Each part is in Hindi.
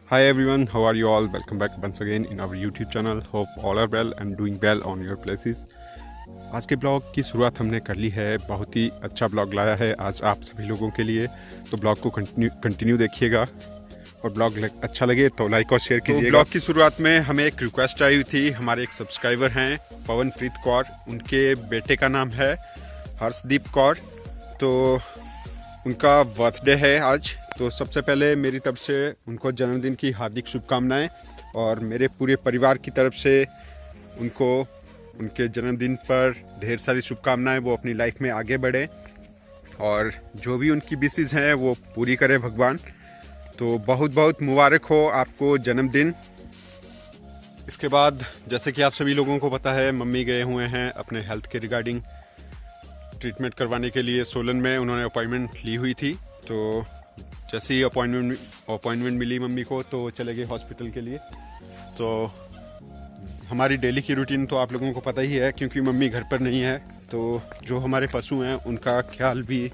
Hi everyone, how are you all? Welcome back once again in our YouTube channel. Hope all are well and doing well on your places. आज के ब्लॉग की शुरुआत हमने कर ली है। बहुत ही अच्छा ब्लॉग लाया है आज आप सभी लोगों के लिए, तो ब्लॉग को कंटिन्यू देखिएगा और ब्लॉग अच्छा लगे तो लाइक और शेयर कीजिएगा। ब्लॉग की शुरुआत में हमें एक रिक्वेस्ट आई हुई थी। हमारे एक सब्सक्राइबर हैं पवनप्रीत कौर, उनके बेटे का नाम है हर्षदीप कौर, तो उनका बर्थडे है आज। तो सबसे पहले मेरी तरफ से उनको जन्मदिन की हार्दिक शुभकामनाएं और मेरे पूरे परिवार की तरफ से उनको उनके जन्मदिन पर ढेर सारी शुभकामनाएं। वो अपनी लाइफ में आगे बढ़े और जो भी उनकी विशेस हैं वो पूरी करे भगवान। तो बहुत बहुत मुबारक हो आपको जन्मदिन। इसके बाद जैसे कि आप सभी लोगों को पता है, मम्मी गए हुए हैं अपने हेल्थ के रिगार्डिंग ट्रीटमेंट करवाने के लिए सोलन में। उन्होंने अपॉइंटमेंट ली हुई थी, तो जैसे ही अपॉइंटमेंट मिली मम्मी को तो चले गए हॉस्पिटल के लिए। तो हमारी डेली की रूटीन तो आप लोगों को पता ही है, क्योंकि मम्मी घर पर नहीं है तो जो हमारे पशु हैं उनका ख्याल भी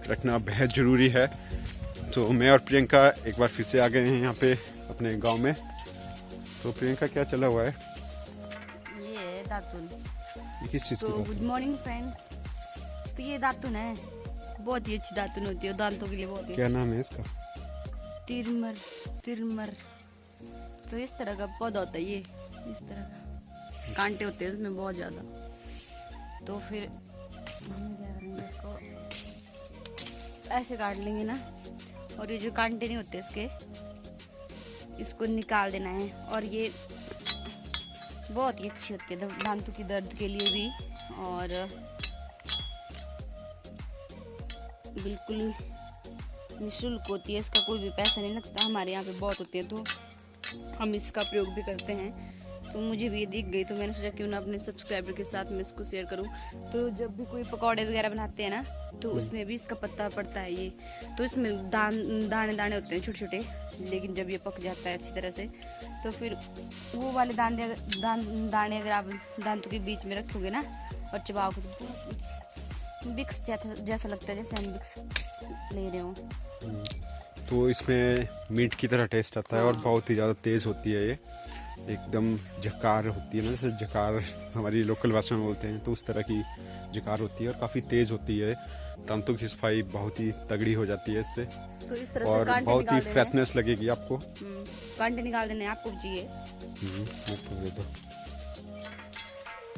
रखना बेहद ज़रूरी है। तो मैं और प्रियंका एक बार फिर से आ गए हैं यहाँ पे अपने गांव में। तो प्रियंका क्या चला हुआ है? ये दातुन। ये किस चीज़ तो की? Good morning friends. तो ये दातुन है, बहुत ही अच्छी दातुन होती है, दांतों के लिए बहुत ही। क्या नाम है इसका? तिरमर तिरमर। तो इस तरह का पौधा होता है, ये इस तरह का कांटे होते हैं इसमें बहुत ज्यादा। तो फिर हम क्या करेंगे, इसको ऐसे काट लेंगे ना, और ये जो कांटे नहीं होते इसके, इसको निकाल देना है। और ये बहुत ही अच्छी होती है दांतों की दर्द के लिए भी, और बिल्कुल निःशुल्क होती है, इसका कोई भी पैसा नहीं लगता। हमारे यहाँ पे बहुत होती है तो हम इसका प्रयोग भी करते हैं। तो मुझे भी ये दिख गई तो मैंने सोचा क्यों ना अपने सब्सक्राइबर के साथ मैं इसको शेयर करूं। तो जब भी कोई पकौड़े वगैरह बनाते हैं ना, तो उसमें भी इसका पत्ता पड़ता है ये। तो इसमें दाने दाने होते हैं छोटे छोटे, लेकिन जब ये पक जाता है अच्छी तरह से तो फिर वो वाले दाने अगर आप दांतों के बीच में रखोगे ना और चबाओगे तो बहुत विक्स जैसा लगता है, जैसे हम विक्स ले रहे हो। तो इसमें मीट की तरह टेस्ट आता है और बहुत ही ज़्यादा तेज़ होती है ये, एकदम जकार होती है ना, जैसे जकार हमारी लोकल भाषा में बोलते हैं, तो उस तरह की जकार होती है और काफ़ी तेज़ होती है। दांतों की सफाई बहुत ही तगड़ी हो जाती है इससे, तो इस तरह और से बहुत ही फ्रेशनेस लगेगी आपको। कांटे निकाल देने आपको चाहिए।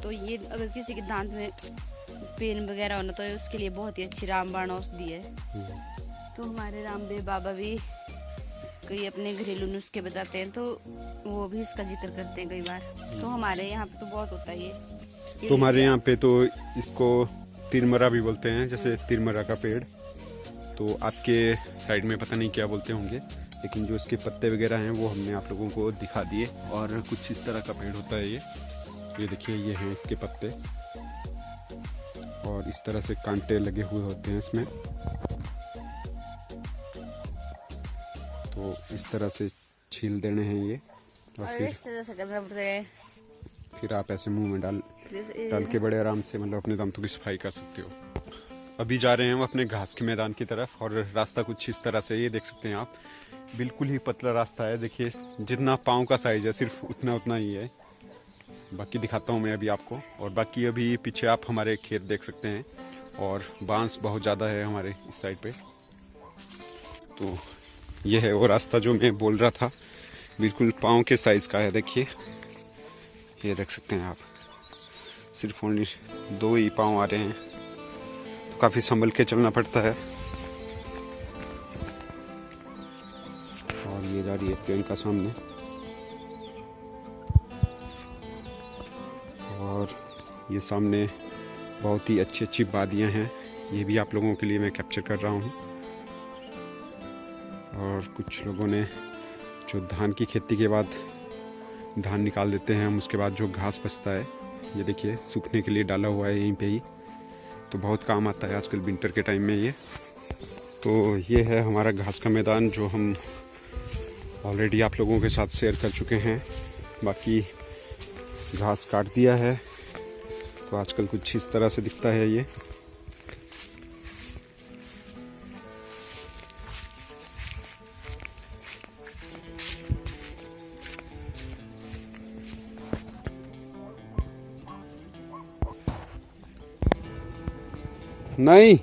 तो ये अगर किसी के दांत में पेन वगैरह होना तो उसके लिए बहुत ही अच्छी रामबाण औषधि है। तो हमारे रामदेव बाबा भी कई अपने घरेलू नुस्खे बताते हैं, तो वो भी इसका जिक्र करते हैं कई बार। तो हमारे यहाँ पे तो बहुत होता है ये। तो हमारे यहाँ पे तो इसको तिरमरा भी बोलते हैं, जैसे तिरमरा का पेड़। तो आपके साइड में पता नहीं क्या बोलते होंगे, लेकिन जो इसके पत्ते वगैरह हैं वो हमने आप लोगों को दिखा दिए। और कुछ इस तरह का पेड़ होता है ये देखिए, ये हैं इसके पत्ते और इस तरह से कांटे लगे हुए होते हैं इसमें। तो इस तरह से छील देने हैं ये, और फिर इस तरह से करना पड़ता है। फिर आप ऐसे मुंह में डाल के बड़े आराम से मतलब अपने दांतों की सफाई कर सकते हो। अभी जा रहे हैं हम अपने घास के मैदान की तरफ, और रास्ता कुछ इस तरह से, ये देख सकते हैं आप, बिल्कुल ही पतला रास्ता है। देखिए जितना पाँव का साइज है सिर्फ उतना ही है। बाकी दिखाता हूँ मैं अभी आपको। और बाकी अभी पीछे आप हमारे खेत देख सकते हैं, और बांस बहुत ज़्यादा है हमारे इस साइड पे। तो ये है वो रास्ता जो मैं बोल रहा था, बिल्कुल पाँव के साइज़ का है। देखिए ये देख सकते हैं आप, सिर्फ ओनली 2 ही पाँव आ रहे हैं, तो काफ़ी संभल के चलना पड़ता है। और ये जा रही है प्रियंका सामने, और ये सामने बहुत ही अच्छी वादियाँ हैं, ये भी आप लोगों के लिए मैं कैप्चर कर रहा हूँ। और कुछ लोगों ने जो धान की खेती के बाद धान निकाल देते हैं हम, उसके बाद जो घास बचता है, ये देखिए सूखने के लिए डाला हुआ है यहीं पे ही, तो बहुत काम आता है आजकल विंटर के टाइम में ये। तो ये है हमारा घास का मैदान जो हम ऑलरेडी आप लोगों के साथ शेयर कर चुके हैं। बाकी घास काट दिया है, तो आजकल कुछ इस तरह से दिखता है ये। नहीं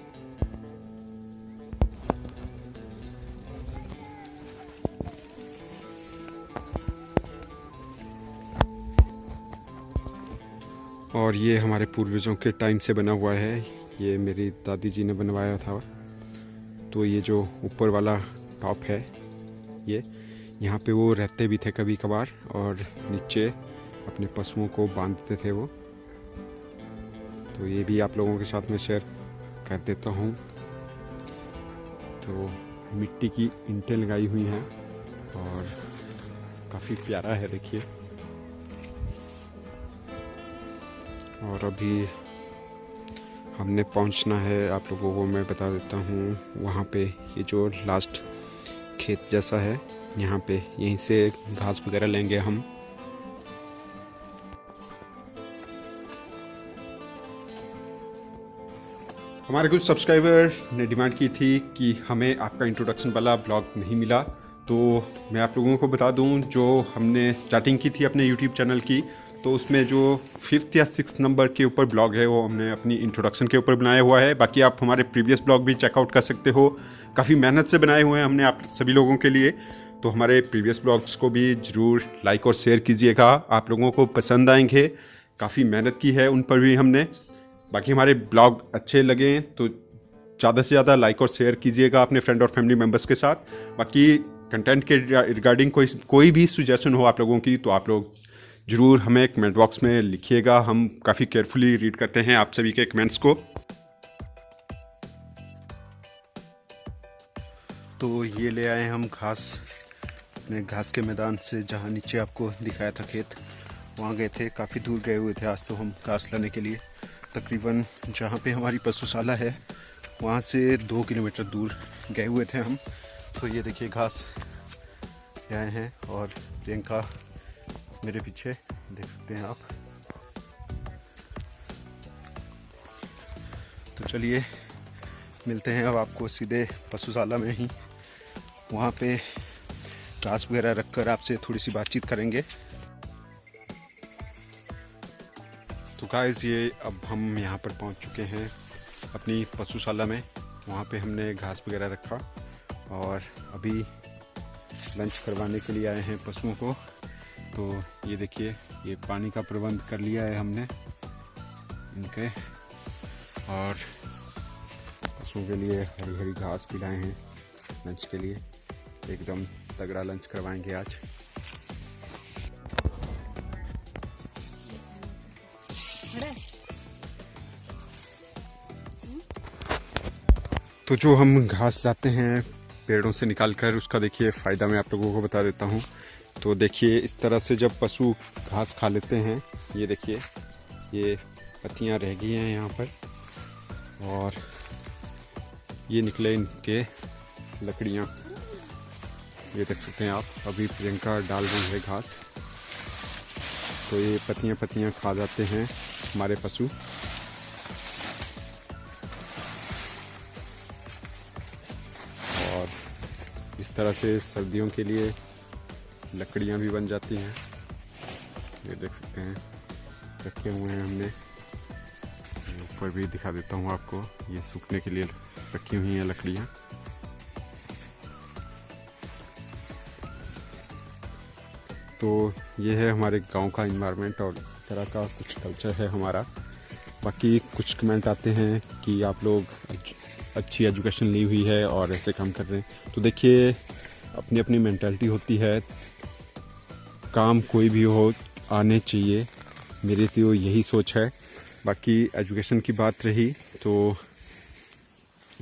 और ये हमारे पूर्वजों के टाइम से बना हुआ है। ये मेरी दादी जी ने बनवाया था। तो ये जो ऊपर वाला टॉप है ये यहाँ पे वो रहते भी थे कभी कभार और नीचे अपने पशुओं को बांधते थे वो। तो ये भी आप लोगों के साथ में शेयर कर देता हूँ। तो मिट्टी की ईंटें लगाई हुई हैं और काफ़ी प्यारा है देखिए। और अभी हमने पहुंचना है, आप लोगों को मैं बता देता हूँ। वहाँ पे ये जो लास्ट खेत जैसा है यहाँ पे, यहीं से घास वगैरह लेंगे हम। हमारे कुछ सब्सक्राइबर ने डिमांड की थी कि हमें आपका इंट्रोडक्शन वाला ब्लॉग नहीं मिला, तो मैं आप लोगों को बता दूं जो हमने स्टार्टिंग की थी अपने यूट्यूब चैनल की, तो उसमें जो 5th या 6th नंबर के ऊपर ब्लॉग है वो हमने अपनी इंट्रोडक्शन के ऊपर बनाया हुआ है। बाकी आप हमारे प्रीवियस ब्लॉग भी चेकआउट कर सकते हो, काफ़ी मेहनत से बनाए हुए हैं हमने आप सभी लोगों के लिए। तो हमारे प्रीवियस ब्लॉग्स को भी ज़रूर लाइक और शेयर कीजिएगा, आप लोगों को पसंद आएंगे। काफ़ी मेहनत की है उन पर भी हमने। बाकी हमारे ब्लॉग अच्छे लगें तो ज़्यादा से ज़्यादा लाइक और शेयर कीजिएगा अपने फ्रेंड और फैमिली मेम्बर्स के साथ। बाकी कंटेंट के रिगार्डिंग कोई भी सुजेशन हो आप लोगों की तो आप लोग ज़रूर हमें कमेंट बॉक्स में लिखिएगा। हम काफ़ी केयरफुली रीड करते हैं आप सभी के कमेंट्स को। तो ये ले आए हम घास, अपने घास के मैदान से, जहाँ नीचे आपको दिखाया था खेत, वहाँ गए थे। काफ़ी दूर गए हुए थे आज तो हम घास लाने के लिए। तकरीबन जहाँ पे हमारी पशुशाला है वहाँ से 2 किलोमीटर दूर गए हुए थे हम। तो ये देखिए घास ले आए हैं और प्रियंका मेरे पीछे देख सकते हैं आप। तो चलिए मिलते हैं अब आपको सीधे पशुशाला में ही, वहाँ पे घास वगैरह रखकर आपसे थोड़ी सी बातचीत करेंगे। तो गाइस ये अब हम यहाँ पर पहुँच चुके हैं अपनी पशुशाला में। वहाँ पे हमने घास वगैरह रखा और अभी लंच करवाने के लिए आए हैं पशुओं को। तो ये देखिए ये पानी का प्रबंध कर लिया है हमने इनके, और पशुओं के लिए हरी हरी घास भी लाए हैं लंच के लिए। एकदम तगड़ा लंच करवाएंगे आज। तो जो हम घास लाते हैं पेड़ों से निकाल कर, उसका देखिए फ़ायदा मैं आप लोगों को बता देता हूँ। तो देखिए इस तरह से जब पशु घास खा लेते हैं, ये देखिए ये पत्तियाँ रह गई हैं यहाँ पर, और ये निकले इनके लकड़ियाँ, ये देख सकते हैं आप। अभी प्रियंका डाल रही है घास, तो ये पत्तियाँ खा जाते हैं हमारे पशु। और इस तरह से सर्दियों के लिए लकड़ियाँ भी बन जाती हैं। ये देख सकते हैं रखे हुए हैं हमने। ऊपर भी दिखा देता हूँ आपको, ये सूखने के लिए रखी हुई हैं लकड़ियाँ। तो ये है हमारे गांव का इन्वायरमेंट और इस तरह का कुछ कल्चर है हमारा। बाकी कुछ कमेंट आते हैं कि आप लोग अच्छी एजुकेशन ली हुई है और ऐसे काम कर रहे हैं। तो देखिए अपनी अपनी मेंटालिटी होती है, काम कोई भी हो आने चाहिए, मेरी तो यही सोच है। बाकी एजुकेशन की बात रही तो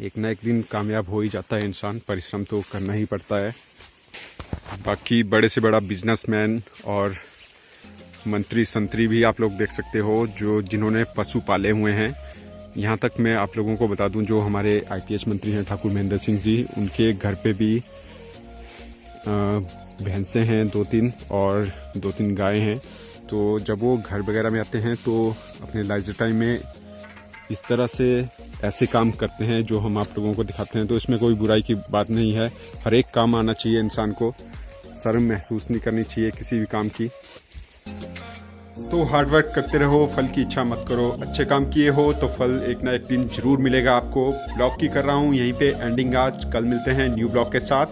एक ना एक दिन कामयाब हो ही जाता है इंसान, परिश्रम तो करना ही पड़ता है। बाकी बड़े से बड़ा बिजनेसमैन और मंत्री संतरी भी आप लोग देख सकते हो जो जिन्होंने पशु पाले हुए हैं। यहाँ तक मैं आप लोगों को बता दूं, जो हमारे IPS मंत्री हैं ठाकुर महेंद्र सिंह जी, उनके घर पे भी भैंसें हैं 2-3 और 2-3 गायें हैं। तो जब वो घर वगैरह में आते हैं तो अपने लाइजर टाइम में इस तरह से ऐसे काम करते हैं जो हम आप लोगों को दिखाते हैं। तो इसमें कोई बुराई की बात नहीं है, हर एक काम आना चाहिए इंसान को, शर्म महसूस नहीं करनी चाहिए किसी भी काम की। तो हार्ड वर्क करते रहो, फल की इच्छा मत करो। अच्छे काम किए हो तो फल एक ना एक दिन जरूर मिलेगा आपको। ब्लॉग की कर रहा हूँ यहीं पे एंडिंग आज। कल मिलते हैं न्यू ब्लॉग के साथ।